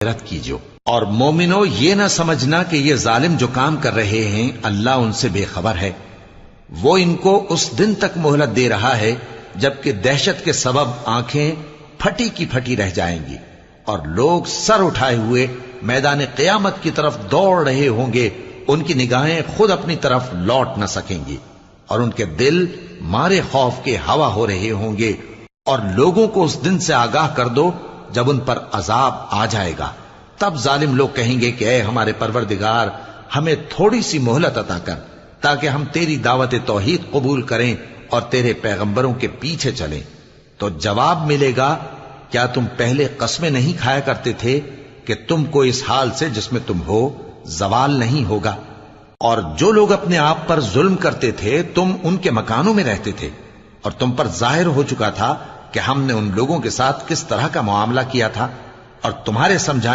مغفرت کیجو۔ اور مومنو یہ نہ سمجھنا کہ یہ ظالم جو کام کر رہے ہیں اللہ ان سے بے خبر ہے، وہ ان کو اس دن تک مہلت دے رہا ہے جبکہ دہشت کے سبب آنکھیں پھٹی کی پھٹی رہ جائیں گی اور لوگ سر اٹھائے ہوئے میدان قیامت کی طرف دوڑ رہے ہوں گے، ان کی نگاہیں خود اپنی طرف لوٹ نہ سکیں گی اور ان کے دل مارے خوف کے ہوا ہو رہے ہوں گے۔ اور لوگوں کو اس دن سے آگاہ کر دو جب ان پر عذاب آ جائے گا، تب ظالم لوگ کہیں گے کہ اے ہمارے پروردگار ہمیں تھوڑی سی مہلت عطا کر تاکہ ہم تیری دعوت توحید قبول کریں اور تیرے پیغمبروں کے پیچھے چلیں۔ تو جواب ملے گا کیا تم پہلے قسمیں نہیں کھایا کرتے تھے کہ تم کو اس حال سے جس میں تم ہو زوال نہیں ہوگا؟ اور جو لوگ اپنے آپ پر ظلم کرتے تھے تم ان کے مکانوں میں رہتے تھے اور تم پر ظاہر ہو چکا تھا کہ ہم نے ان لوگوں کے ساتھ کس طرح کا معاملہ کیا تھا، اور تمہارے سمجھانے